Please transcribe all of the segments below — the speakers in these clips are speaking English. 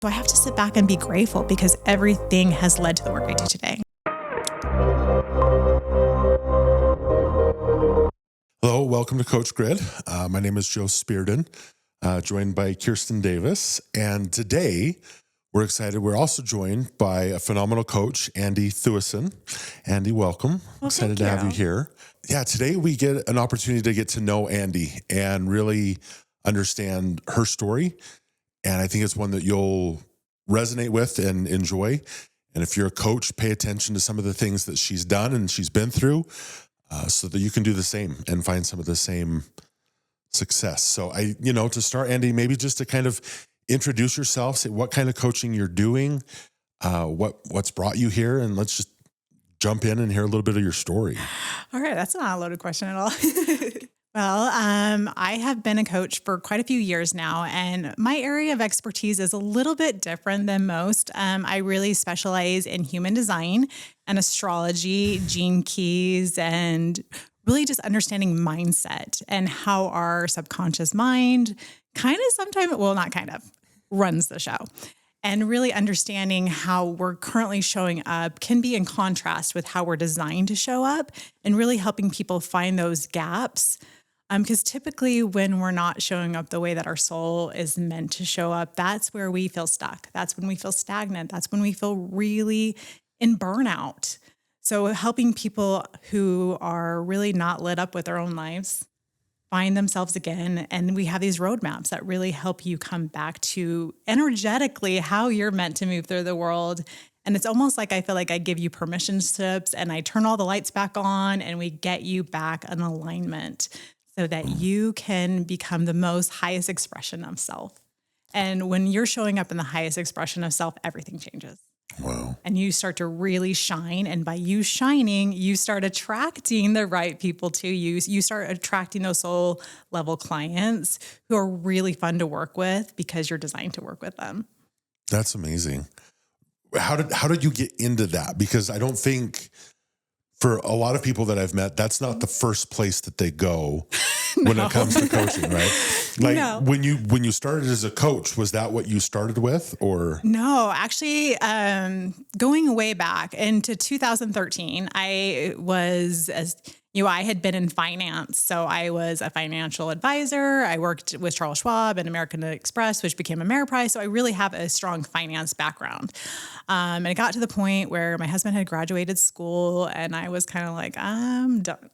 So I have to sit back and be grateful because everything has led to the work I do today. Hello, welcome to CoachGrid. My name is Joe Spearden, joined by Kirsten Davis. And today we're excited. We're also joined by a phenomenal coach, Andie Thueson. Andie, welcome. Excited to have you here. Yeah, today we get an opportunity to get to know Andie and really understand her story. And I think it's one that you'll resonate with and enjoy. And if you're a coach, pay attention to some of the things that she's done and she's been through, so that you can do the same and find some of the same success. So to start, Andie, maybe just to kind of introduce yourself, say what kind of coaching you're doing, what's brought you here, and let's just jump in and hear a little bit of your story. All right. That's not a loaded question at all. Well, I have been a coach for quite a few years now, and my area of expertise is a little bit different than most. I really specialize in human design and astrology, gene keys, and really just understanding mindset and how our subconscious mind runs the show. And really understanding how we're currently showing up can be in contrast with how we're designed to show up, and really helping people find those gaps. Because typically when we're not showing up the way that our soul is meant to show up, that's where we feel stuck. That's when we feel stagnant. That's when we feel really in burnout. So helping people who are really not lit up with their own lives find themselves again. And we have these roadmaps that really help you come back to energetically how you're meant to move through the world. And it's almost like I feel like I give you permission slips and I turn all the lights back on and we get you back in alignment so that you can become the most highest expression of self. And when you're showing up in the highest expression of self, everything changes. Wow. And you start to really shine. And by you shining, you start attracting the right people to you. You start attracting those soul level clients who are really fun to work with because you're designed to work with them. That's amazing. How did you get into that? Because I don't think for a lot of people that I've met, that's not the first place that they go when it comes to coaching, right? Like when you started as a coach, was that what you started with, or? No, actually, going way back into 2013, I had been in finance. So I was a financial advisor. I worked with Charles Schwab and American Express, which became Ameriprise. So I really have a strong finance background. And it got to the point where my husband had graduated school and I was kind of like, I'm done.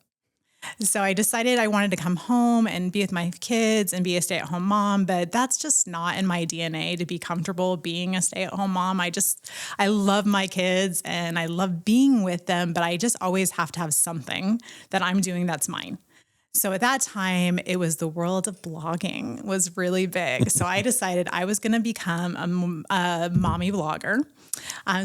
So I decided I wanted to come home and be with my kids and be a stay-at-home mom, but that's just not in my DNA to be comfortable being a stay-at-home mom. I love my kids and I love being with them, but I just always have to have something that I'm doing that's mine. So at that time, it was the world of blogging was really big. So I decided I was going to become a mommy blogger.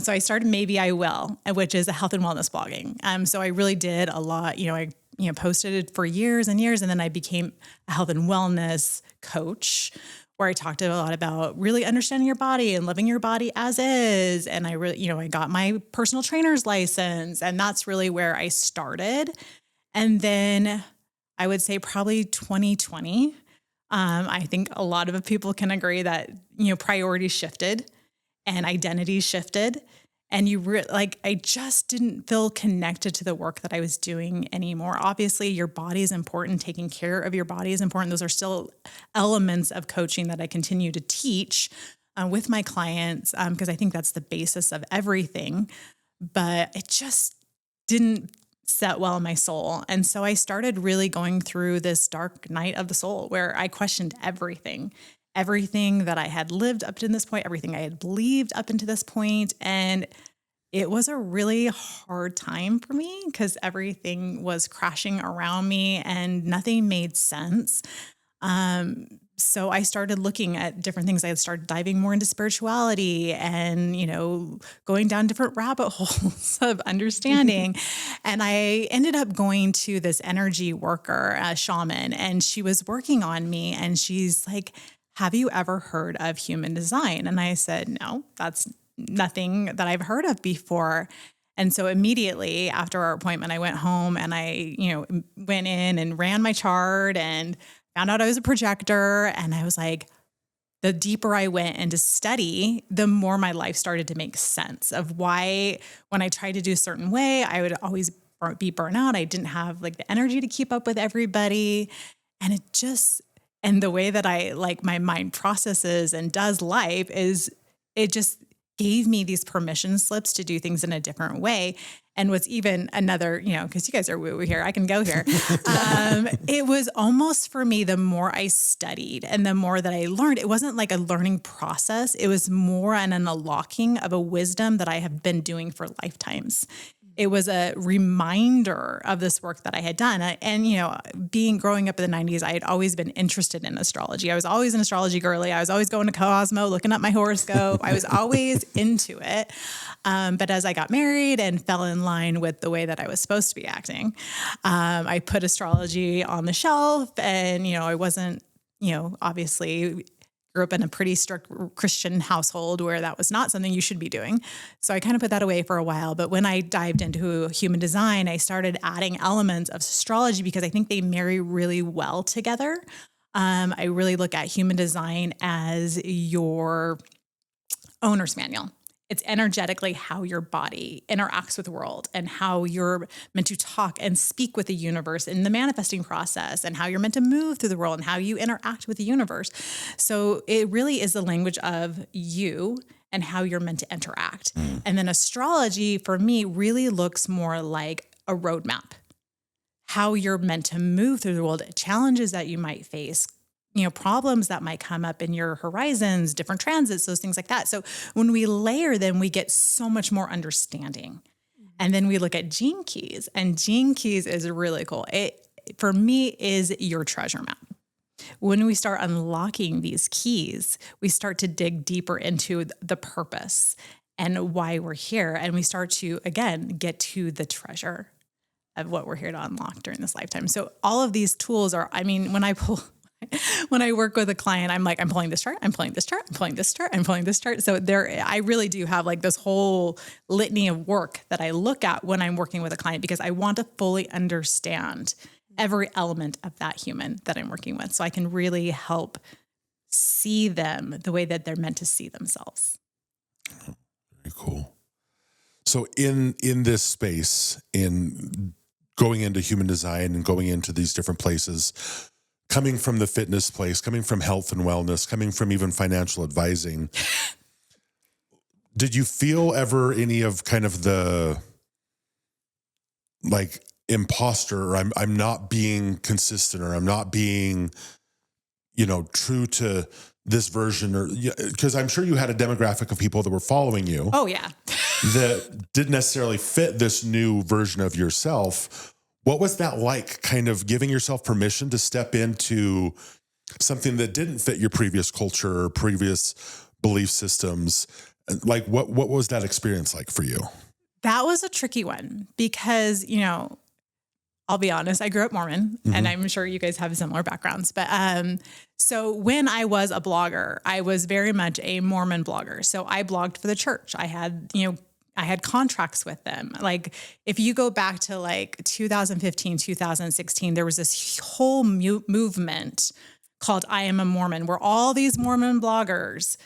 So I started Maybe I Will, which is a health and wellness blogging. So I really did a lot. I posted it for years and years. And then I became a health and wellness coach where I talked a lot about really understanding your body and loving your body as is. And I really, I got my personal trainer's license, and that's really where I started. And then I would say probably 2020, I think a lot of people can agree that, priorities shifted and identities shifted. And I just didn't feel connected to the work that I was doing anymore. Obviously, your body is important. Taking care of your body is important. Those are still elements of coaching that I continue to teach with my clients because I think that's the basis of everything. But it just didn't set well in my soul. And so I started really going through this dark night of the soul where I questioned everything that I had lived up to this point, everything I had believed up into this point. And it was a really hard time for me because everything was crashing around me and nothing made sense. So I started looking at different things. I started diving more into spirituality and, going down different rabbit holes of understanding. And I ended up going to this energy worker, a shaman, and she was working on me. And she's like, have you ever heard of human design? And I said, no, that's nothing that I've heard of before. And so immediately after our appointment, I went home and I, went in and ran my chart and found out I was a projector. And I was like, the deeper I went into study, the more my life started to make sense of why when I tried to do a certain way, I would always be burnt out. I didn't have like the energy to keep up with everybody. And and the way that I like my mind processes and does life is it just gave me these permission slips to do things in a different way. And what's even another, because you guys are woo-woo here, I can go here. It was almost for me, the more I studied and the more that I learned, it wasn't like a learning process. It was more an unlocking of a wisdom that I have been doing for lifetimes. It was a reminder of this work that I had done. And, growing up in the 90s, I had always been interested in astrology. I was always an astrology girly. I was always going to Cosmo, looking up my horoscope. I was always into it. But as I got married and fell in line with the way that I was supposed to be acting, I put astrology on the shelf and, I wasn't, obviously grew up in a pretty strict Christian household where that was not something you should be doing. So I kind of put that away for a while. But when I dived into human design, I started adding elements of astrology because I think they marry really well together. I really look at human design as your owner's manual. It's energetically how your body interacts with the world and how you're meant to talk and speak with the universe in the manifesting process and how you're meant to move through the world and how you interact with the universe. So it really is the language of you and how you're meant to interact. And then astrology for me really looks more like a roadmap, how you're meant to move through the world, challenges that you might face, problems that might come up in your horizons, different transits, those things like that. So when we layer them, we get so much more understanding. And then we look at gene keys, and gene keys is really cool. It, for me, is your treasure map. When we start unlocking these keys, we start to dig deeper into the purpose and why we're here. And we start to, again, get to the treasure of what we're here to unlock during this lifetime. So all of these tools are, when I work with a client, I'm like, I'm pulling this chart, I'm pulling this chart, I'm pulling this chart, I'm pulling this chart. So I really do have like this whole litany of work that I look at when I'm working with a client because I want to fully understand every element of that human that I'm working with. So I can really help see them the way that they're meant to see themselves. Very cool. So in this space, in going into human design and going into these different places, coming from the fitness place, coming from health and wellness, coming from even financial advising, did you feel ever any of kind of the like imposter or I'm not being consistent or I'm not being, true to this version or because I'm sure you had a demographic of people that were following you. Oh yeah. that didn't necessarily fit this new version of yourself. What was that like, kind of giving yourself permission to step into something that didn't fit your previous culture or previous belief systems? Like, what was that experience like for you? That was a tricky one because, I'll be honest, I grew up Mormon and I'm sure you guys have similar backgrounds. But so when I was a blogger, I was very much a Mormon blogger. So I blogged for the church. I had contracts with them. Like if you go back to like 2015, 2016, there was this whole movement called I Am a Mormon, where all these Mormon bloggers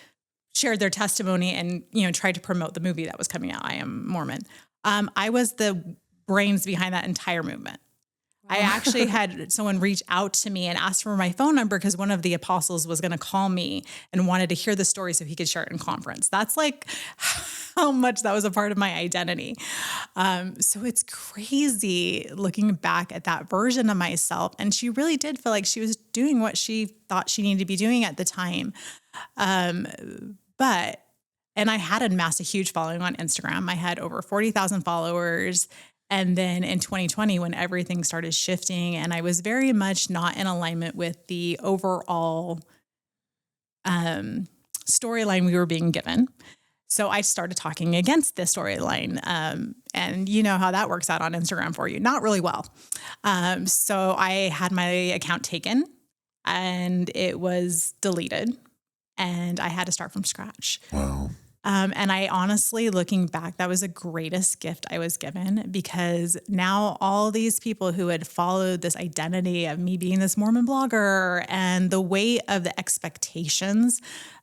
shared their testimony and, tried to promote the movie that was coming out, I Am Mormon. I was the brains behind that entire movement. I actually had someone reach out to me and ask for my phone number because one of the apostles was going to call me and wanted to hear the story so he could share it in conference. That's like how much that was a part of my identity. So it's crazy looking back at that version of myself. And she really did feel like she was doing what she thought she needed to be doing at the time. And I had amassed a huge following on Instagram. I had over 40,000 followers. And then in 2020, when everything started shifting and I was very much not in alignment with the overall storyline we were being given. So I started talking against this storyline. And you know how that works out on Instagram for you. Not really well. So I had my account taken and it was deleted and I had to start from scratch. Wow. And I honestly, looking back, that was the greatest gift I was given, because now all these people who had followed this identity of me being this Mormon blogger and the weight of the expectations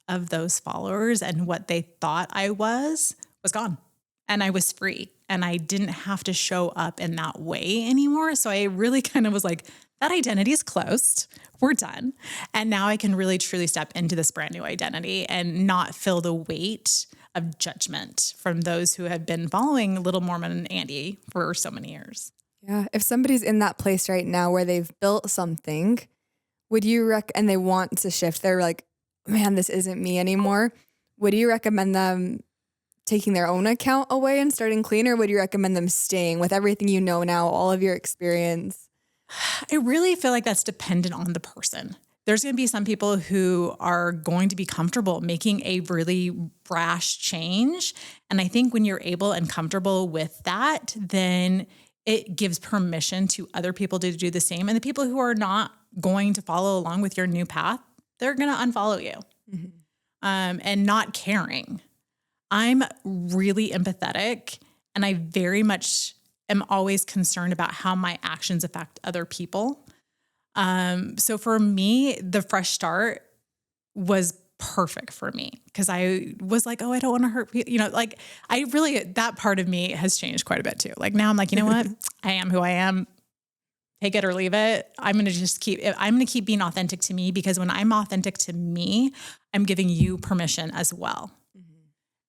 of those followers and what they thought I was gone. And I was free, and I didn't have to show up in that way anymore. So I really kind of was like, that identity is closed. We're done. And now I can really truly step into this brand new identity and not feel the weight of judgment from those who have been following Little Mormon and Andie for so many years. Yeah. If somebody's in that place right now where they've built something, would you and they want to shift, they're like, man, this isn't me anymore. Would you recommend them taking their own account away and starting clean, or would you recommend them staying with everything you know now, all of your experience? I really feel like that's dependent on the person. There's going to be some people who are going to be comfortable making a really brash change. And I think when you're able and comfortable with that, then it gives permission to other people to do the same. And the people who are not going to follow along with your new path, they're going to unfollow you. Mm-hmm. And not caring. I'm really empathetic, and I very much am always concerned about how my actions affect other people. So for me, the fresh start was perfect for me, because I was like, oh, I don't want to hurt people. Like that part of me has changed quite a bit too. Like now I'm like, you know what? I am who I am. Take it or leave it. I'm going to keep being authentic to me, because when I'm authentic to me, I'm giving you permission as well.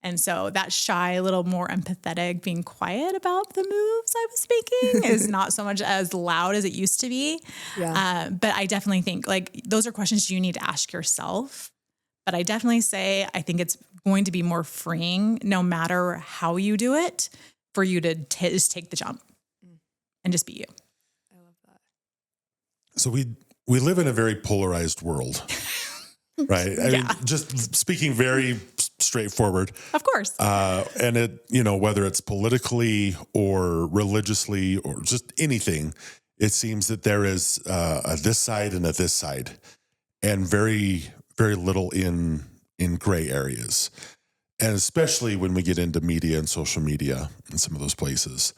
And so that shy, a little more empathetic, being quiet about the moves I was making is not so much as loud as it used to be. Yeah. But I definitely think like those are questions you need to ask yourself. But I definitely say I think it's going to be more freeing, no matter how you do it, for you to just take the jump and just be you. I love that. So we live in a very polarized world, right? I mean, just speaking very straightforward. Of course. And it, whether it's politically or religiously or just anything, it seems that there is a this side and a this side, and very, very little in gray areas. And especially when we get into media and social media and some of those places.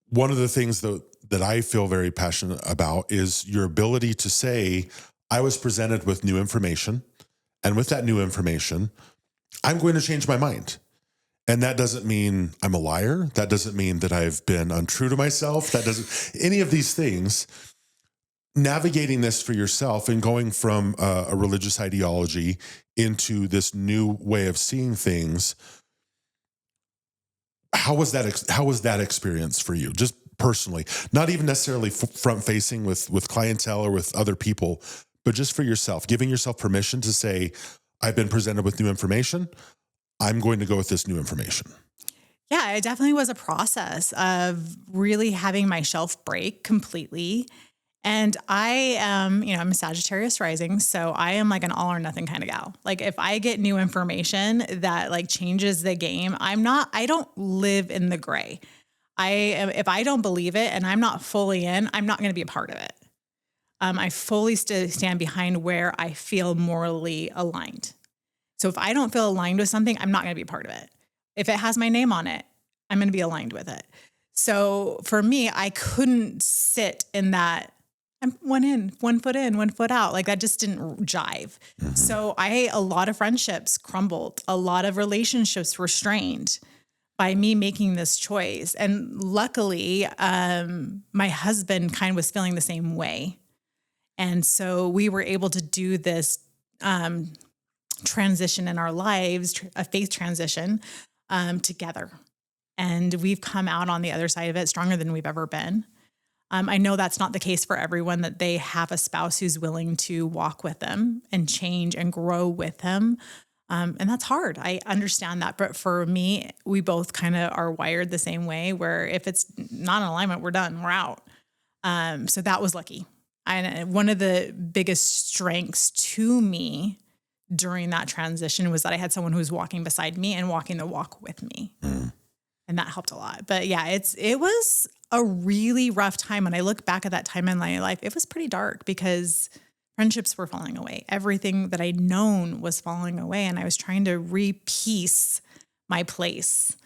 One of the things that I feel very passionate about is your ability to say, I was presented with new information, and with that new information, I'm going to change my mind. And that doesn't mean I'm a liar. That doesn't mean that I've been untrue to myself. That doesn't, any of these things. Navigating this for yourself and going from a religious ideology into this new way of seeing things. How was that experience for you? Just personally, not even necessarily front facing with clientele or with other people, but just for yourself, giving yourself permission to say, I've been presented with new information. I'm going to go with this new information. Yeah, it definitely was a process of really having my shelf break completely. And I am, I'm a Sagittarius rising, so I am like an all or nothing kind of gal. Like if I get new information that like changes the game, I don't live in the gray. If I don't believe it and I'm not fully in, I'm not going to be a part of it. I fully stand behind where I feel morally aligned. So if I don't feel aligned with something, I'm not going to be a part of it. If it has my name on it, I'm going to be aligned with it. So for me, I couldn't sit in that. I'm one foot in, one foot out. Like that just didn't jive. Mm-hmm. So a lot of friendships crumbled. A lot of relationships were strained by me making this choice. And luckily, my husband kind of was feeling the same way. And so we were able to do this transition in our lives, a faith transition together. And we've come out on the other side of it stronger than we've ever been. I know that's not the case for everyone, that they have a spouse who's willing to walk with them and change and grow with them. And that's hard. I understand that. But for me, we both kind of are wired the same way, where if it's not in alignment, we're done, we're out. So that was lucky. And one of the biggest strengths to me during that transition was that I had someone who was walking beside me and walking the walk with me. Mm. And that helped a lot. But yeah, it was a really rough time. When I look back at that time in my life, it was pretty dark, because Friendships were falling away. Everything that I'd known was falling away. And I was trying to repiece my place.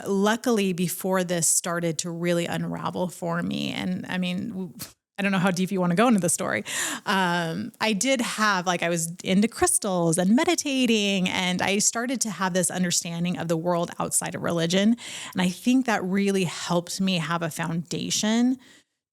Luckily, before this started to really unravel for me, and I mean, I don't know how deep you want to go into the story. I did have, I was into crystals and meditating, and I started to have this understanding of the world outside of religion. And I think that really helped me have a foundation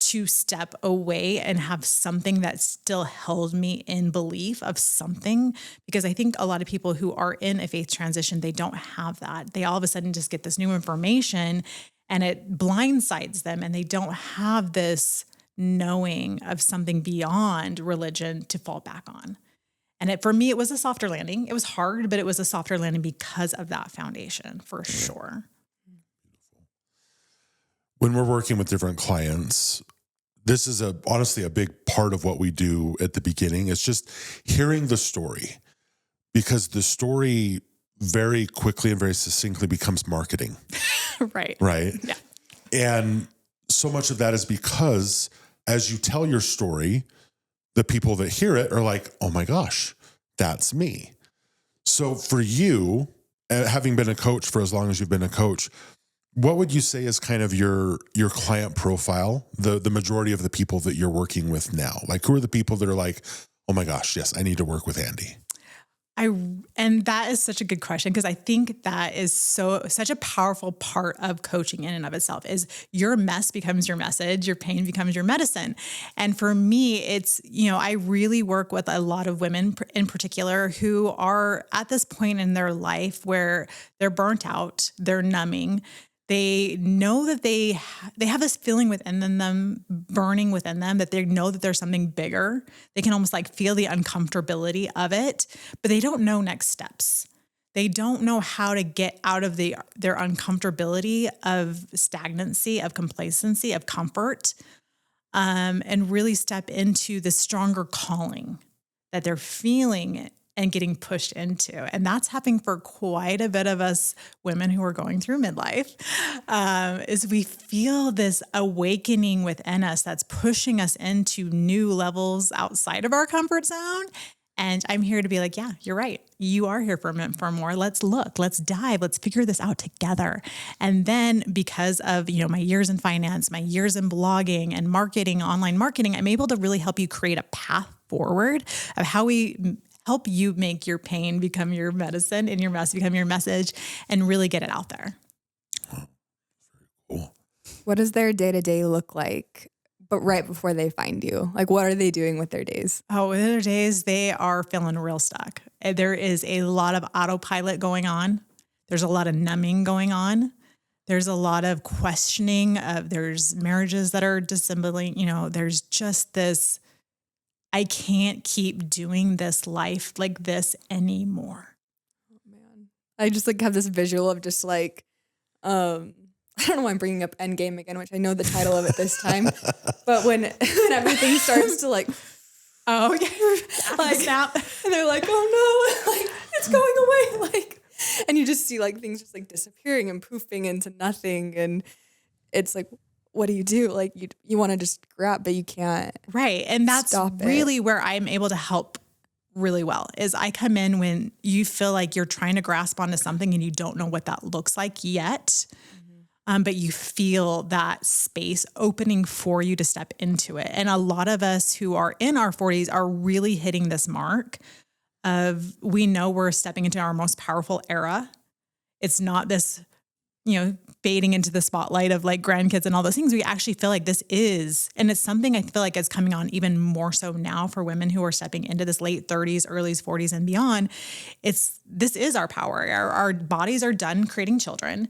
to step away and have something that still held me in belief of something. Because I think a lot of people who are in a faith transition, they don't have that. They all of a sudden just get this new information and it blindsides them, and they don't have this knowing of something beyond religion to fall back on. And for me, it was a softer landing. It was hard, but it was a softer landing because of that foundation, for sure. When we're working with different clients, this is honestly a big part of what we do at the beginning. It's just hearing the story, because the story very quickly and very succinctly becomes marketing. Right. Right. Yeah. And so much of that is because as you tell your story, the people that hear it are like, oh my gosh, that's me. So for you, having been a coach for as long as you've been a coach, what would you say is kind of your client profile, the majority of the people that you're working with now? Like, who are the people that are like, oh my gosh, yes, I need to work with Andie? And that is such a good question, because I think that is such a powerful part of coaching in and of itself is your mess becomes your message, your pain becomes your medicine. And for me, it's, I really work with a lot of women in particular who are at this point in their life where they're burnt out, they're numbing. They know that they have this feeling within them, burning within them, that they know that there's something bigger. They can almost feel the uncomfortability of it, but they don't know next steps. They don't know how to get out of their uncomfortability of stagnancy, of complacency, of comfort, and really step into the stronger calling that they're feeling and getting pushed into. And that's happening for quite a bit of us women who are going through midlife, is we feel this awakening within us that's pushing us into new levels outside of our comfort zone. And I'm here to be like, yeah, you're right. You are here for more. Let's look, let's dive, let's figure this out together. And then because of, my years in finance, my years in blogging and marketing, online marketing, I'm able to really help you create a path forward of how we help you make your pain become your medicine and your mess become your message, and really get it out there. Wow. Very cool. What does their day-to-day look like, but right before they find you? What are they doing with their days? Oh, with their days, they are feeling real stuck. There is a lot of autopilot going on. There's a lot of numbing going on. There's a lot of questioning of, there's marriages that are dissembling, there's just this, I can't keep doing this life like this anymore. Oh man. I just have this visual of just I don't know why I'm bringing up Endgame again, which I know the title of it this time, but when everything starts to oh yeah, snap. And they're like, oh no, it's going away. And you just see things just disappearing and poofing into nothing. And it's what do? You want to just grab, but you can't. Right. And that's really where I'm able to help really well, is I come in when you feel like you're trying to grasp onto something and you don't know what that looks like yet. But you feel that space opening for you to step into it. And a lot of us who are in our 40s are really hitting this mark of, we know we're stepping into our most powerful era. It's not this, fading into the spotlight of grandkids and all those things. We actually feel like this is, and it's something I feel like is coming on even more so now for women who are stepping into this late 30s, early 40s and beyond. This is our power. Our bodies are done creating children.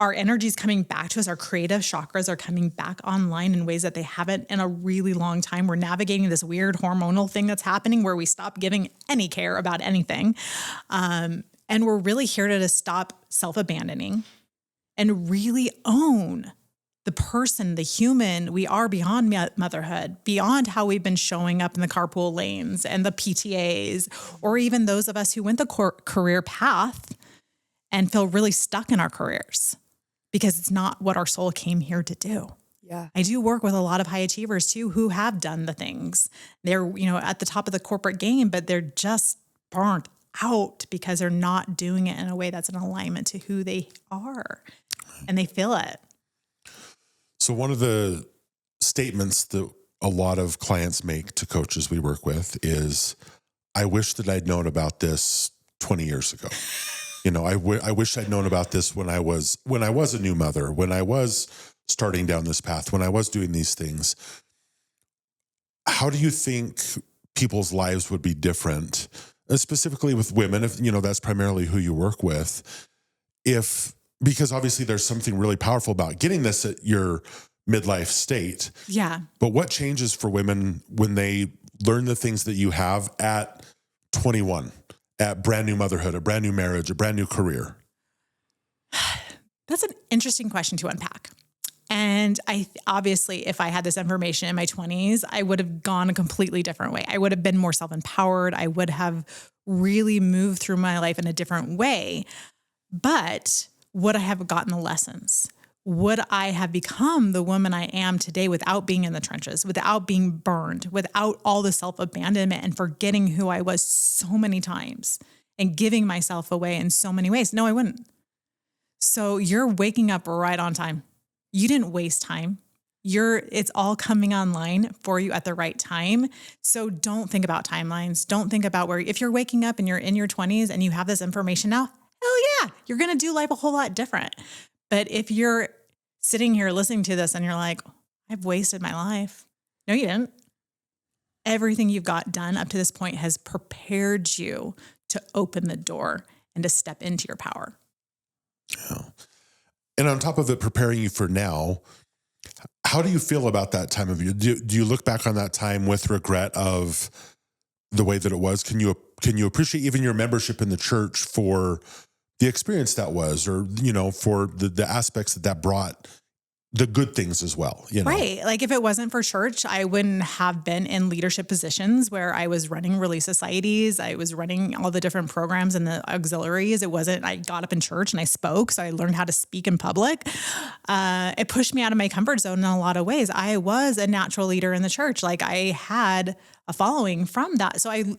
Our energy is coming back to us. Our creative chakras are coming back online in ways that they haven't in a really long time. We're navigating this weird hormonal thing that's happening where we stop giving any care about anything. And we're really here to stop self-abandoning and really own the person, the human we are beyond motherhood, beyond how we've been showing up in the carpool lanes and the PTAs, or even those of us who went the career path and feel really stuck in our careers because it's not what our soul came here to do. Yeah. I do work with a lot of high achievers too, who have done the things. They're, at the top of the corporate game, but they're just burnt out because they're not doing it in a way that's in alignment to who they are, and they feel it. So one of the statements that a lot of clients make to coaches we work with is, I wish that I'd known about this 20 years ago. I wish I'd known about this when I was a new mother, when I was starting down this path, when I was doing these things. How do you think people's lives would be different, specifically with women, if that's primarily who you work with, because obviously there's something really powerful about getting this at your midlife state. Yeah. But what changes for women when they learn the things that you have at 21, at brand new motherhood, a brand new marriage, a brand new career? That's an interesting question to unpack. And obviously, if I had this information in my 20s, I would have gone a completely different way. I would have been more self-empowered. I would have really moved through my life in a different way. But would I have gotten the lessons? Would I have become the woman I am today without being in the trenches, without being burned, without all the self-abandonment and forgetting who I was so many times and giving myself away in so many ways? No, I wouldn't. So you're waking up right on time. You didn't waste time. It's all coming online for you at the right time. So don't think about timelines. Don't think about if you're waking up and you're in your 20s and you have this information now, hell yeah, you're going to do life a whole lot different. But if you're sitting here listening to this and you're like, I've wasted my life. No, you didn't. Everything you've got done up to this point has prepared you to open the door and to step into your power. Yeah. And on top of it, preparing you for now, how do you feel about that time of year? Do you look back on that time with regret of the way that it was? Can you appreciate even your membership in the church for the experience that was, or, for the aspects that brought the good things as well? Right. Like if it wasn't for church, I wouldn't have been in leadership positions where I was running Relief Societies. I was running all the different programs and the auxiliaries. I got up in church and I spoke. So I learned how to speak in public. It pushed me out of my comfort zone in a lot of ways. I was a natural leader in the church. Like I had a following from that. So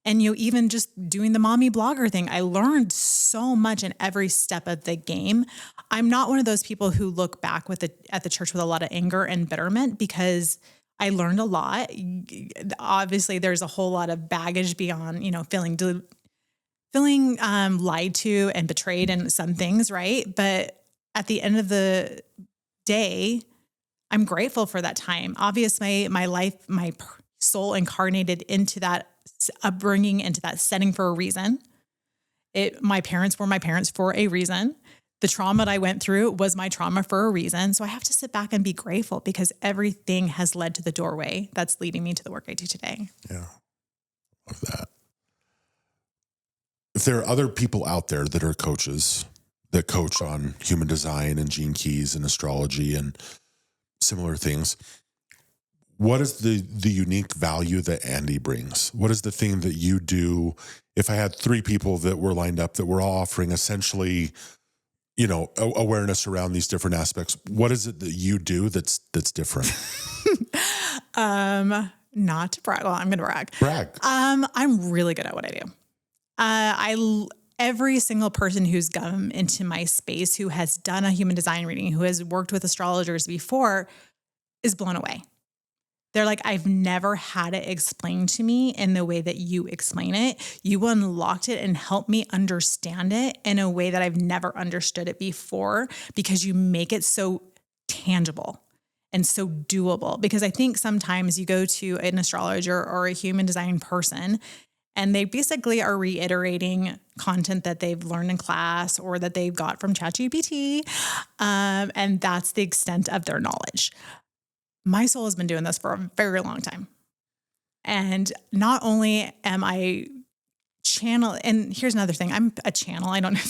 even just doing the mommy blogger thing, I learned so much in every step of the game. I'm not one of those people who look back at the church with a lot of anger and bitterment, because I learned a lot. Obviously, there's a whole lot of baggage beyond, feeling lied to and betrayed in some things, right? But at the end of the day, I'm grateful for that time. Obviously, my life, my soul incarnated into that upbringing, into that setting for a reason. My parents were my parents for a reason. The trauma that I went through was my trauma for a reason. So I have to sit back and be grateful, because everything has led to the doorway that's leading me to the work I do today. Yeah. Love that. If there are other people out there that are coaches that coach on human design and gene keys and astrology and similar things, what is the unique value that Andie brings? What is the thing that you do? If I had 3 people that were lined up that were all offering essentially, awareness around these different aspects, what is it that you do that's different? Not to brag. Well, I'm going to brag. Brag. I'm really good at what I do. Every single person who's come into my space, who has done a human design reading, who has worked with astrologers before, is blown away. They're like, I've never had it explained to me in the way that you explain it. You unlocked it and helped me understand it in a way that I've never understood it before, because you make it so tangible and so doable. Because I think sometimes you go to an astrologer or a human design person and they basically are reiterating content that they've learned in class or that they've got from ChatGPT. And that's the extent of their knowledge. My soul has been doing this for a very long time. And not only am I channel, and here's another thing, I'm a channel. I don't know.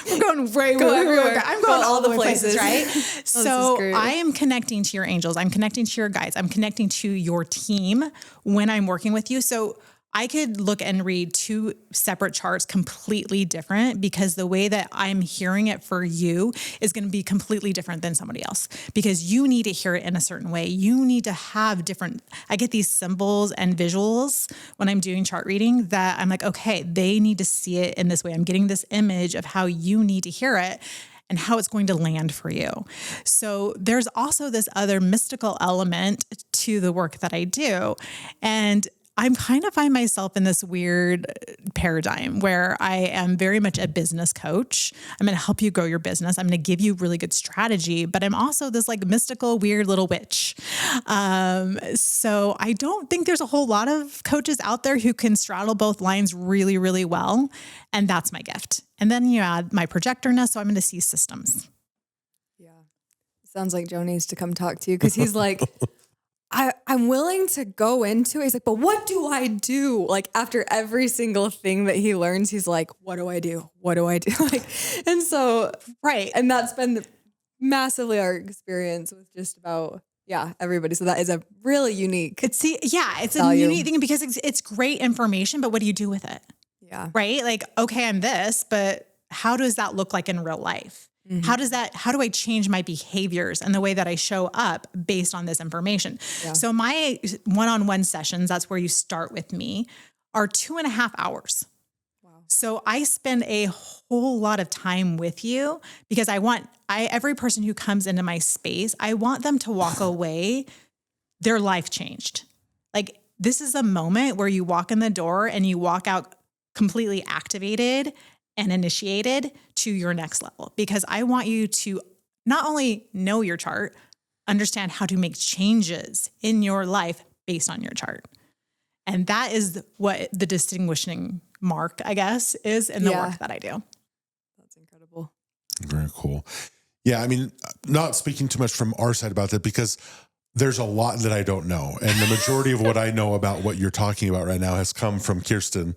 We're going everywhere. I'm going all the places, right? So I am connecting to your angels. I'm connecting to your guides. I'm connecting to your team when I'm working with you. So I could look and read two separate charts completely different because the way that I'm hearing it for you is going to be completely different than somebody else because you need to hear it in a certain way. You need to have different, I get these symbols and visuals when I'm doing chart reading that I'm like, okay, they need to see it in this way. I'm getting this image of how you need to hear it and how it's going to land for you. So there's also this other mystical element to the work that I do. And I'm kind of find myself in this weird paradigm where I am very much a business coach. I'm going to help you grow your business. I'm going to give you really good strategy, but I'm also this like mystical, weird little witch. So I don't think there's a whole lot of coaches out there who can straddle both lines really, really well. And that's my gift. And then you add my projectorness. So I'm going to see systems. Yeah. Sounds like Joe needs to come talk to you because he's like, I'm willing to go into it. He's like, but what do I do? Like after every single thing that he learns, he's like, what do I do? What do I do? Like, and so, right. And that's been massively our experience with just about, everybody. So that is a really unique. It's value. a unique thing because it's great information, but what do you do with it? Yeah. Right. Like, okay, I'm this, but how does that look like in real life? Mm-hmm. How do I change my behaviors and the way that I show up based on this information? Yeah. So my one-on-one sessions, that's where you start with me, are 2.5 hours. Wow. So I spend a whole lot of time with you because every person who comes into my space, I want them to walk away, their life changed. Like this is a moment where you walk in the door and you walk out completely activated and initiated to your next level because I want you to not only know your chart, understand how to make changes in your life based on your chart. And that is what the distinguishing mark, I guess, is in the work that I do. That's incredible. Very cool. Yeah. I mean, not speaking too much from our side about that because there's a lot that I don't know. And the majority of what I know about what you're talking about right now has come from Kirsten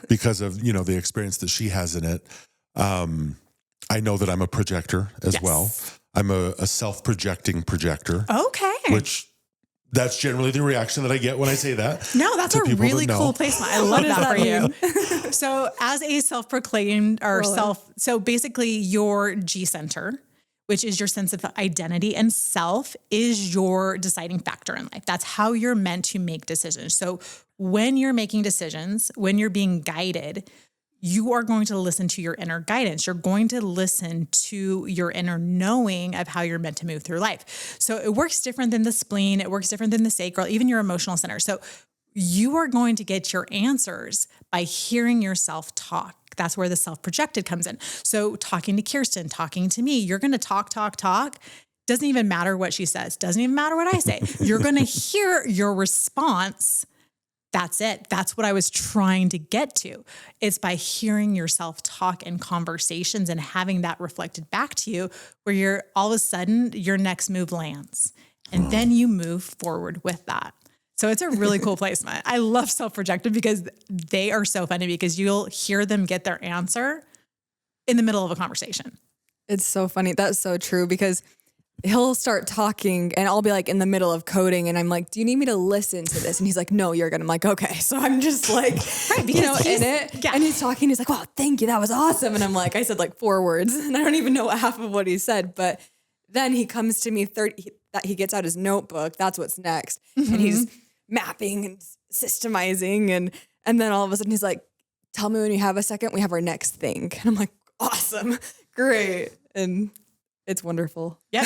because of, the experience that she has in it. I know that I'm a projector as well. I'm a self-projecting projector. Okay. Which that's generally the reaction that I get when I say that. No, that's a really cool placement. I love that for you. So as a self-proclaimed so basically your G center, which is your sense of identity and self, is your deciding factor in life. That's how you're meant to make decisions. So when you're making decisions, when you're being guided, you are going to listen to your inner guidance. You're going to listen to your inner knowing of how you're meant to move through life. So it works different than the spleen. It works different than the sacral, even your emotional center. So you are going to get your answers by hearing yourself talk. That's where the self-projected comes in. So talking to Kirsten, talking to me, you're going to talk. Doesn't even matter what she says. Doesn't even matter what I say. You're going to hear your response. That's it. That's what I was trying to get to. It's by hearing yourself talk in conversations and having that reflected back to you where you're all of a sudden your next move lands and then you move forward with that. So it's a really cool placement. I love self-projected because they are so funny because you'll hear them get their answer in the middle of a conversation. It's so funny. That's so true because he'll start talking and I'll be like in the middle of coding and I'm like, do you need me to listen to this? And he's like, no, you're good. I'm like, okay. So I'm just like, in it. Yeah. And he's talking. He's like, wow, thank you. That was awesome. And I'm like, I said like 4 words and I don't even know half of what he said. But then he comes to me he gets out his notebook. That's what's next. Mm-hmm. And he's mapping and systemizing. And then all of a sudden he's like, tell me when you have a second, we have our next thing. And I'm like, awesome. Great. And it's wonderful. Yep.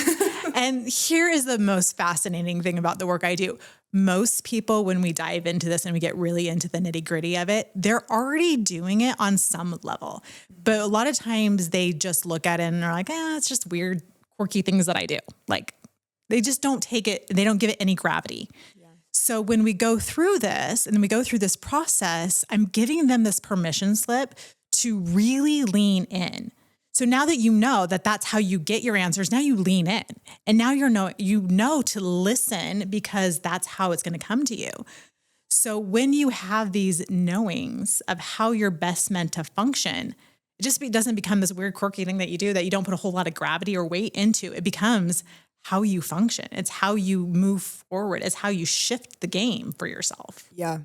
And here is the most fascinating thing about the work I do. Most people, when we dive into this and we get really into the nitty gritty of it, they're already doing it on some level. But a lot of times they just look at it and they're like, it's just weird, quirky things that I do. Like they just don't take it. They don't give it any gravity. Yeah. So when we go through this and we go through this process, I'm giving them this permission slip to really lean in. So now that you know that that's how you get your answers, now you lean in and now you know to listen because that's how it's going to come to you. So when you have these knowings of how you're best meant to function, it just doesn't become this weird quirky thing that you do that you don't put a whole lot of gravity or weight into. It becomes how you function. It's how you move forward. It's how you shift the game for yourself. Yeah.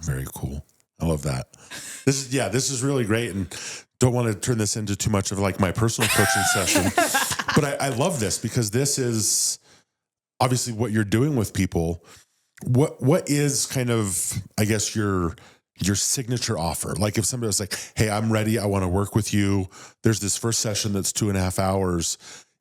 Very cool. I love that. This is really great. And don't want to turn this into too much of like my personal coaching session, but I love this because this is obviously what you're doing with people. What is kind of, I guess, your signature offer? Like if somebody was like, hey, I'm ready, I want to work with you. There's this first session that's 2.5 hours.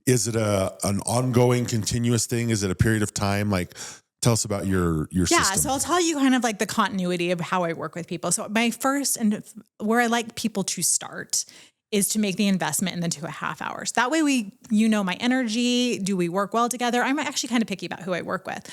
Is it an ongoing, continuous thing? Is it a period of time? Like, tell us about your system. So I'll tell you kind of like the continuity of how I work with people. So my first and where I like people to start is to make the investment in the 2.5 hours. That way my energy, do we work well together? I'm actually kind of picky about who I work with.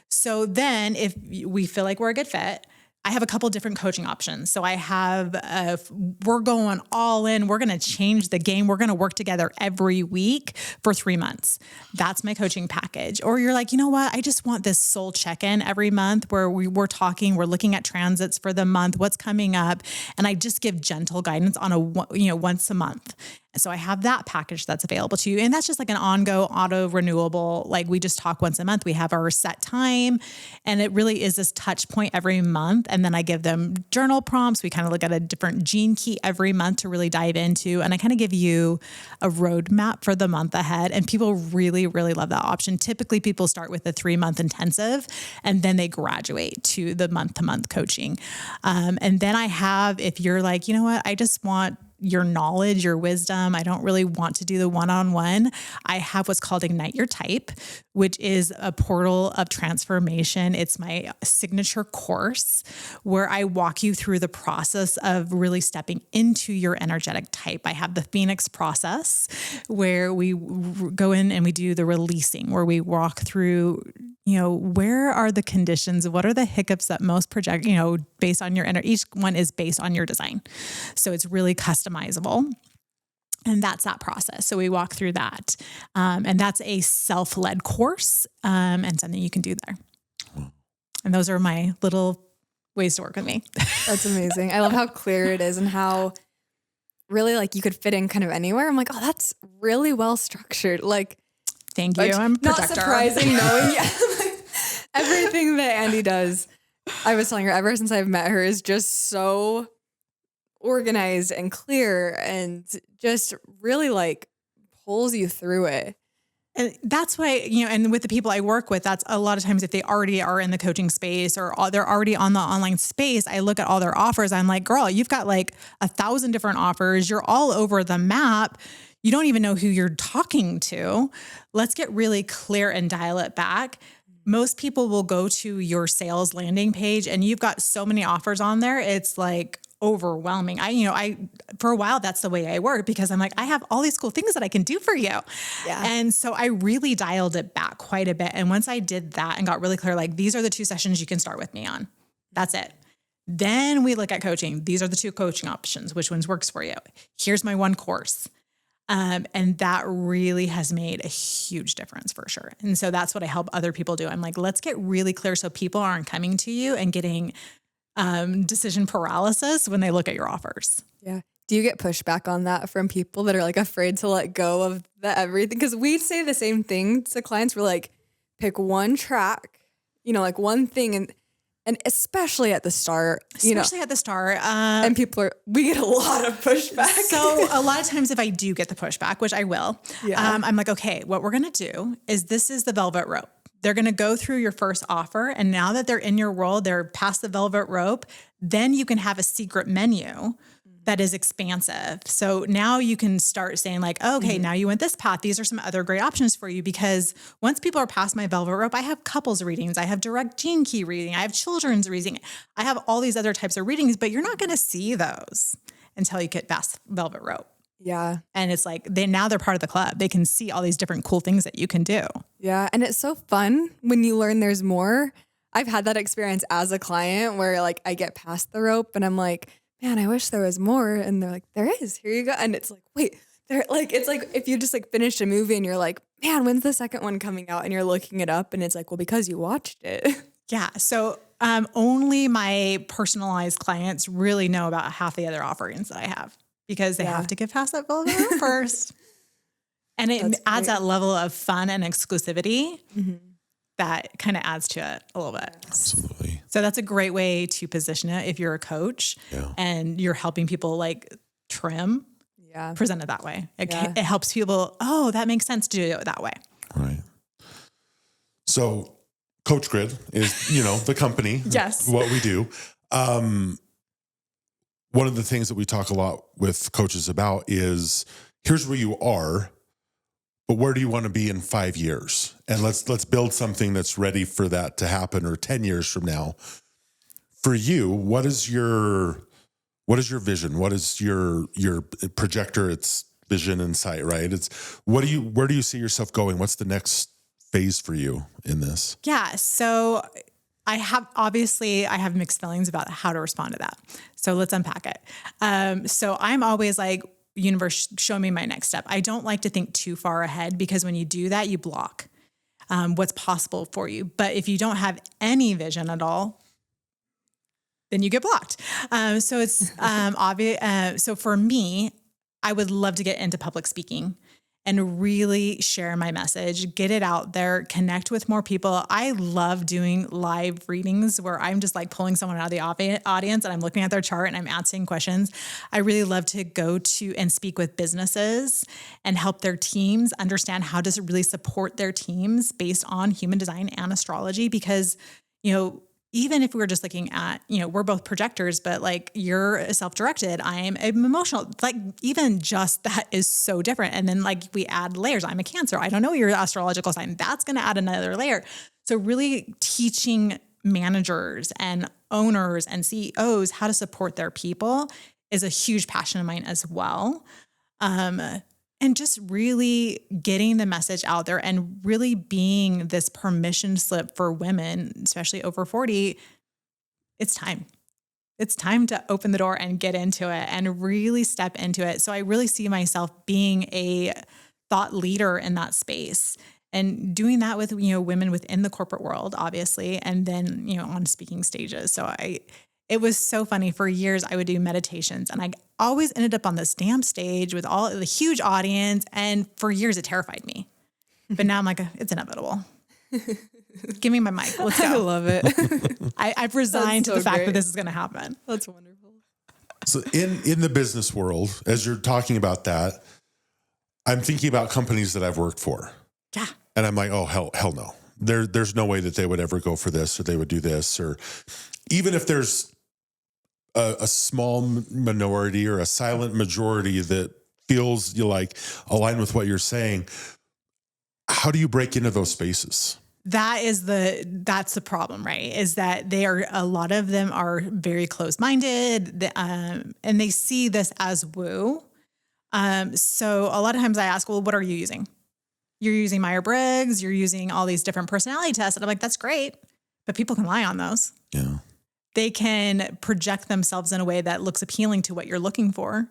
So then if we feel like we're a good fit, I have a couple different coaching options. So I have, we're going all in. We're going to change the game. We're going to work together every week for 3 months. That's my coaching package. Or you're like, you know what? I just want this soul check-in every month where we're talking, we're looking at transits for the month, what's coming up. And I just give gentle guidance on once a month. So I have that package that's available to you. And that's just like an auto renewable. Like we just talk once a month. We have our set time and it really is this touch point every month. And then I give them journal prompts. We kind of look at a different gene key every month to really dive into. And I kind of give you a roadmap for the month ahead. And people really, really love that option. Typically people start with a 3-month intensive and then they graduate to the month-to-month coaching. And then I have, if you're like, you know what, I just want your knowledge, your wisdom. I don't really want to do the one-on-one. I have what's called Ignite Your Type, which is a portal of transformation. It's my signature course where I walk you through the process of really stepping into your energetic type. I have the Phoenix process where we go in and we do the releasing, where we walk through, where are the conditions? What are the hiccups that most project, based on your each one is based on your design. So it's really customizable. And that's that process. So we walk through that. And that's a self-led course and something you can do there. And those are my little ways to work with me. That's amazing. I love how clear it is and how really like you could fit in kind of anywhere. I'm like, oh, that's really well structured. Like, thank you. I'm a not projector. surprising knowing everything that Andie does. I was telling her ever since I've met her is just so organized and clear and just really like pulls you through it. And that's why, and with the people I work with, that's a lot of times if they already are in the coaching space or they're already on the online space, I look at all their offers. I'm like, girl, you've got like 1,000 different offers. You're all over the map. You don't even know who you're talking to. Let's get really clear and dial it back. Most people will go to your sales landing page and you've got so many offers on there. It's like overwhelming. I for a while, that's the way I work because I'm like, I have all these cool things that I can do for you. Yeah. And so I really dialed it back quite a bit. And once I did that and got really clear, like these are the 2 sessions you can start with me on. That's it. Then we look at coaching. These are the 2 coaching options. Which ones works for you? Here's my 1 course. And that really has made a huge difference for sure. And so that's what I help other people do. I'm like, let's get really clear so people aren't coming to you and getting decision paralysis when they look at your offers. Yeah. Do you get pushback on that from people that are like afraid to let go of the everything? Because we say the same thing to clients. We're like, pick one track, like one thing. And especially at the start, at the start. And we get a lot of pushback. So a lot of times if I do get the pushback, which I will, I'm like, okay, what we're going to do is this is the velvet rope. They're going to go through your first offer. And now that they're in your world, they're past the velvet rope. Then you can have a secret menu that is expansive. So now you can start saying like, okay, now you went this path. These are some other great options for you because once people are past my velvet rope, I have couples readings. I have direct gene key reading. I have children's reading. I have all these other types of readings, but you're not going to see those until you get past velvet rope. Yeah. And it's like, they're part of the club. They can see all these different cool things that you can do. Yeah. And it's so fun when you learn there's more. I've had that experience as a client where like I get past the rope and I'm like, man, I wish there was more. And they're like, there is, here you go. And it's like, wait, it's like, if you just like finished a movie and you're like, man, when's the second one coming out? And you're looking it up and it's like, well, because you watched it. Yeah. So only my personalized clients really know about half the other offerings that I have because they have to get past that velvet rope first. And it adds that level of fun and exclusivity that kind of adds to it a little bit. Absolutely. So that's a great way to position it if you're a coach and you're helping people like trim. Yeah. Present it that way. It helps people, oh, that makes sense to do it that way. Right. So CoachGrid is, the company. Yes. What we do. One of the things that we talk a lot with coaches about is here's where you are, but where do you want to be in 5 years? And let's build something that's ready for that to happen, or 10 years from now. For you, what is your vision? What is your projector? It's vision and sight, right? It's where do you see yourself going? What's the next phase for you in this? Yeah. So I have mixed feelings about how to respond to that. So let's unpack it. So I'm always like, universe, show me my next step. I don't like to think too far ahead, because when you do that, you block what's possible for you. But if you don't have any vision at all, then you get blocked. So it's obvious. So for me, I would love to get into public speaking and really share my message, get it out there, connect with more people. I love doing live readings where I'm just like pulling someone out of the audience and I'm looking at their chart and I'm asking questions. I really love to go to and speak with businesses and help their teams understand how to really support their teams based on human design and astrology, because, even if we were just looking at, we're both projectors, but like you're self-directed, I'm emotional, like even just that is so different. And then like we add layers. I'm a Cancer. I don't know your astrological sign. That's going to add another layer. So really teaching managers and owners and CEOs how to support their people is a huge passion of mine as well. And just really getting the message out there and really being this permission slip for women, especially over 40. It's time. It's time to open the door and get into it and really step into it. So I really see myself being a thought leader in that space and doing that with, women within the corporate world, obviously, and then, on speaking stages. So it was so funny. For years, I would do meditations and I always ended up on this damn stage with all the huge audience. And for years, it terrified me. But now I'm like, it's inevitable. Give me my mic. Let's go. I love it. I've resigned to the fact that this is going to happen. That's wonderful. So in the business world, as you're talking about that, I'm thinking about companies that I've worked for. Yeah. And I'm like, oh, hell no. There's no way that they would ever go for this, or they would do this, or even if there's a small minority or a silent majority that feels like aligned with what you're saying. How do you break into those spaces? That's the problem, right? Is that a lot of them are very closed-minded, and they see this as woo. So a lot of times I ask, well, what are you using? You're using Myers-Briggs, you're using all these different personality tests. And I'm like, that's great, but people can lie on those. Yeah. They can project themselves in a way that looks appealing to what you're looking for.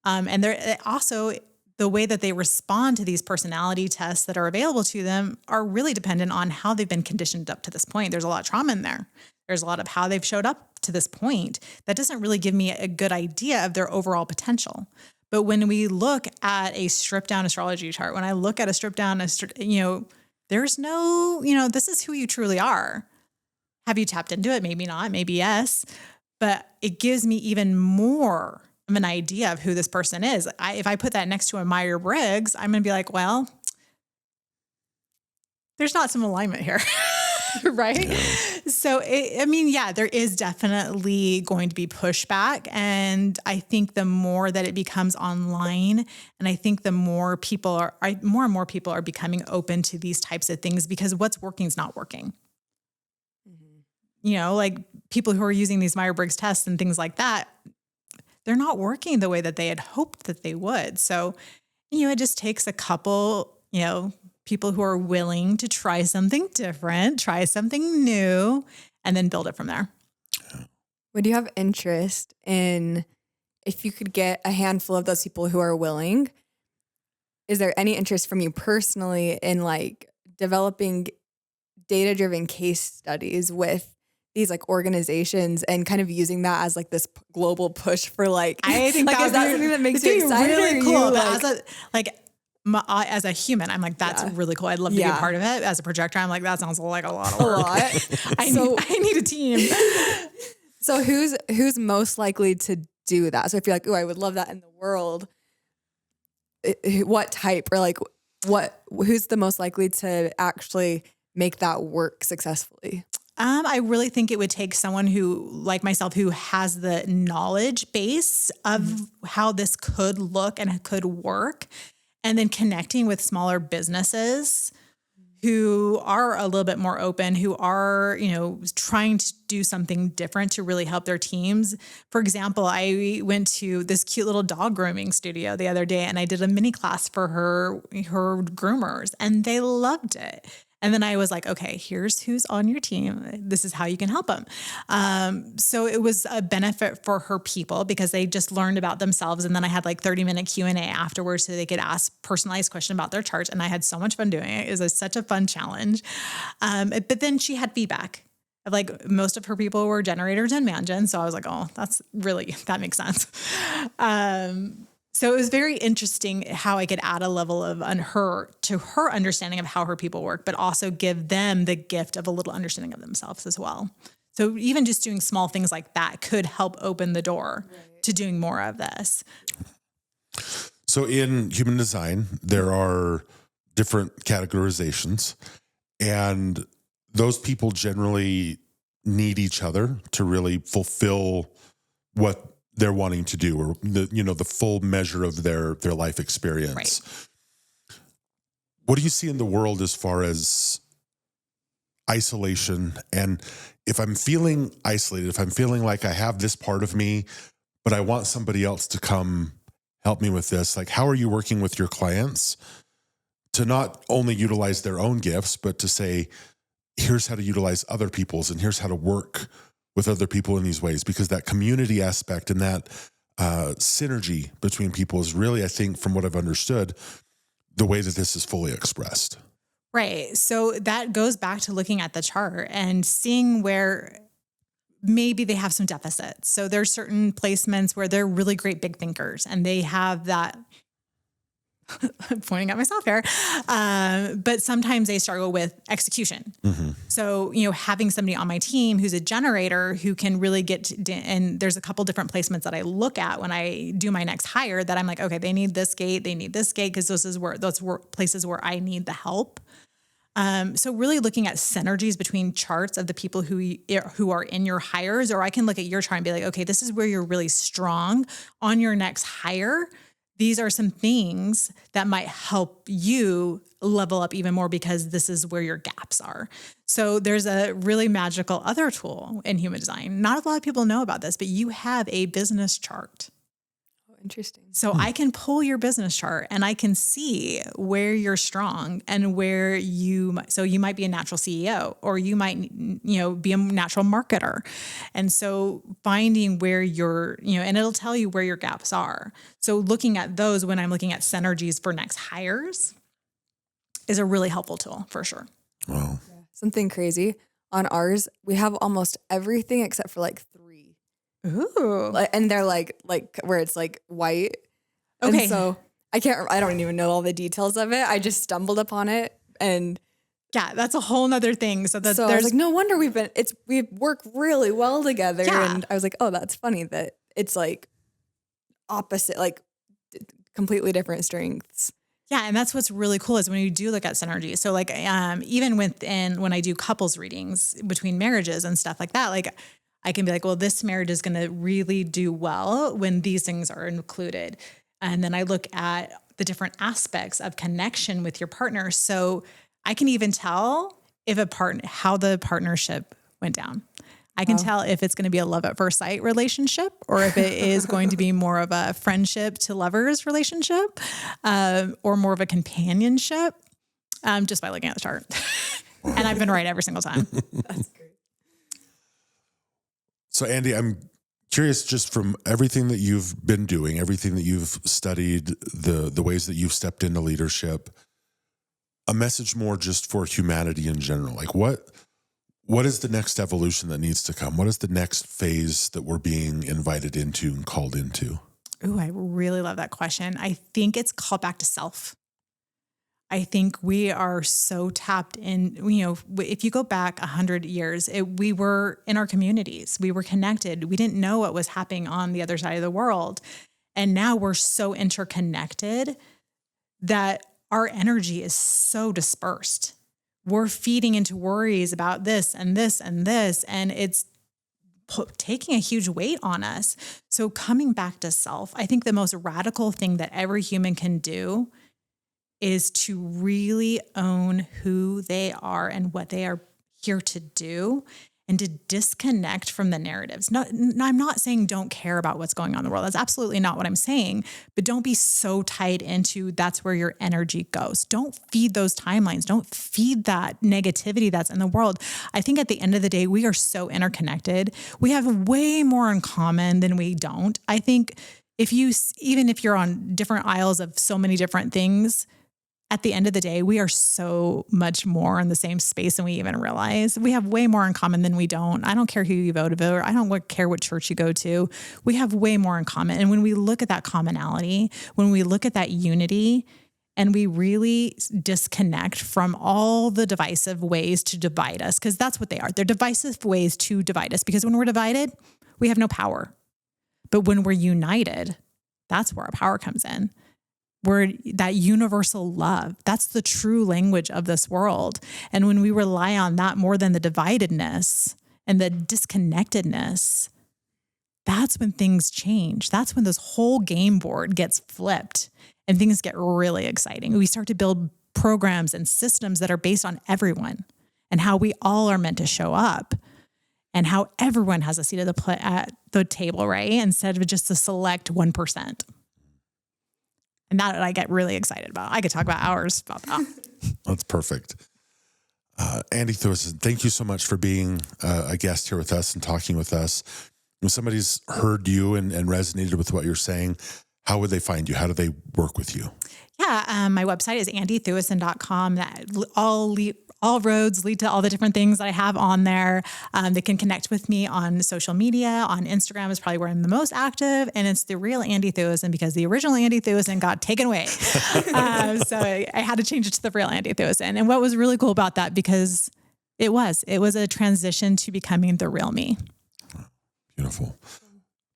And they're also, the way that they respond to these personality tests that are available to them are really dependent on how they've been conditioned up to this point. There's a lot of trauma in there. There's a lot of how they've showed up to this point. That doesn't really give me a good idea of their overall potential. But when we look at a stripped down astrology chart, when I look at a stripped down, there's no, this is who you truly are. Have you tapped into it? Maybe not, maybe yes. But it gives me even more of an idea of who this person is. If I put that next to a Myers-Briggs, I'm going to be like, well, there's not some alignment here. Right? Yeah. So, there is definitely going to be pushback. And I think the more that it becomes online, and I think the more and more people are becoming open to these types of things, because what's working is not working. Mm-hmm. Like people who are using these Myers-Briggs tests and things like that, they're not working the way that they had hoped that they would. So, it just takes a couple, people who are willing to try something different, try something new, and then build it from there. Would you have interest in, if you could get a handful of those people who are willing, is there any interest from you personally in like developing data-driven case studies with these like organizations and kind of using that as like this global push for like, I think like, is that something that makes you excited? Really cool. as a human, I'm like, that's really cool. I'd love to be a part of it. As a projector, I'm like, that sounds like a lot of work. I need a team. So who's most likely to do that? So if you're like, oh, I would love that in the world, what type or like who's the most likely to actually make that work successfully? I really think it would take someone who, like myself, who has the knowledge base of how this could look and could work, and then connecting with smaller businesses who are a little bit more open, who are, trying to do something different to really help their teams. For example, I went to this cute little dog grooming studio the other day, and I did a mini class for her groomers, and they loved it. And then I was like, okay, here's who's on your team. This is how you can help them. So it was a benefit for her people because they just learned about themselves. And then I had like 30-minute Q&A afterwards so they could ask personalized questions about their charts. And I had so much fun doing it. It was such a fun challenge. But then she had feedback. Like most of her people were generators and man-gen. So I was like, oh, that makes sense. So it was very interesting how I could add a level of to her understanding of how her people work, but also give them the gift of a little understanding of themselves as well. So even just doing small things like that could help open the door to doing more of this. So in human design, there are different categorizations, and those people generally need each other to really fulfill what they're wanting to do, or the full measure of their life experience. Right. What do you see in the world as far as isolation? And if I'm feeling isolated, if I'm feeling like I have this part of me, but I want somebody else to come help me with this, like how are you working with your clients to not only utilize their own gifts, but to say, here's how to utilize other people's, and here's how to work with other people in these ways? Because that community aspect and that synergy between people is really, I think, from what I've understood, the way that this is fully expressed. Right. So that goes back to looking at the chart and seeing where maybe they have some deficits. So there's certain placements where they're really great big thinkers and they have that. I'm pointing at myself here. But sometimes they struggle with execution. Mm-hmm. So, having somebody on my team who's a generator who can really and there's a couple different placements that I look at when I do my next hire that I'm like, okay, they need this gate, because those were places where I need the help. So really looking at synergies between charts of the people who are in your hires, or I can look at your chart and be like, okay, this is where you're really strong on your next hire. These are some things that might help you level up even more because this is where your gaps are. So there's a really magical other tool in human design. Not a lot of people know about this, but you have a business chart. Oh, interesting. So I can pull your business chart and I can see where you're strong and where you might be a natural CEO, or you might, be a natural marketer. And so finding where and it'll tell you where your gaps are. So looking at those when I'm looking at synergies for next hires is a really helpful tool for sure. Wow. Yeah. Something crazy on ours, we have almost everything except for like 3. Ooh. And they're like where it's like white. Okay. And so I don't even know all the details of it. I just stumbled upon it, and yeah, that's a whole nother thing. So I was like, no wonder we work really well together. Yeah. And I was like, oh, that's funny that it's like opposite, like completely different strengths. Yeah. And that's what's really cool is when you do look at synergy. So like, even when I do couples readings between marriages and stuff like that, like I can be like, well, this marriage is going to really do well when these things are included. And then I look at the different aspects of connection with your partner. So I can even tell how the partnership went down. I can tell if it's going to be a love at first sight relationship, or if it is going to be more of a friendship to lovers relationship, or more of a companionship, just by looking at the chart. And I've been right every single time. That's great. So Andie, I'm curious, just from everything that you've been doing, everything that you've studied, the ways that you've stepped into leadership, a message more just for humanity in general. Like what is the next evolution that needs to come? What is the next phase that we're being invited into and called into? Ooh, I really love that question. I think it's called back to self. I think we are so tapped in, if you go back 100 years, we were in our communities, we were connected. We didn't know what was happening on the other side of the world. And now we're so interconnected that our energy is so dispersed. We're feeding into worries about this and this and this, and it's taking a huge weight on us. So coming back to self, I think the most radical thing that every human can do is to really own who they are and what they are here to do, and to disconnect from the narratives. No, I'm not saying don't care about what's going on in the world. That's absolutely not what I'm saying. But don't be so tied into that's where your energy goes. Don't feed those timelines. Don't feed that negativity that's in the world. I think at the end of the day, we are so interconnected. We have way more in common than we don't. I think even if you're on different aisles of so many different things, at the end of the day, we are so much more in the same space than we even realize. We have way more in common than we don't. I don't care who you vote for. I don't care what church you go to. We have way more in common. And when we look at that commonality, when we look at that unity, and we really disconnect from all the divisive ways to divide us, because that's what they are. They're divisive ways to divide us, because when we're divided, we have no power. But when we're united, that's where our power comes in. We're that universal love. That's the true language of this world. And when we rely on that more than the dividedness and the disconnectedness, that's when things change. That's when this whole game board gets flipped and things get really exciting. We start to build programs and systems that are based on everyone and how we all are meant to show up and how everyone has a seat at the table, right? Instead of just the select 1%. And that I get really excited about. I could talk about hours about that. That's perfect. Andie Thueson, thank you so much for being a guest here with us and talking with us. When somebody's heard you and resonated with what you're saying, how would they find you? How do they work with you? Yeah, my website is andiethueson.com. That all roads lead to all the different things that I have on there. They can connect with me on social media. On Instagram is probably where I'm the most active, and it's the real Andie Thueson because the original Andie Thueson got taken away. So I had to change it to the real Andie Thueson. And what was really cool about that, because it was a transition to becoming the real me. Beautiful.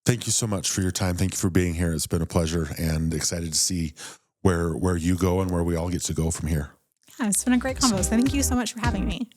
Thank you so much for your time. Thank you for being here. It's been a pleasure, and excited to see where you go and where we all get to go from here. Yeah, it's been a great convo. So thank you so much for having me.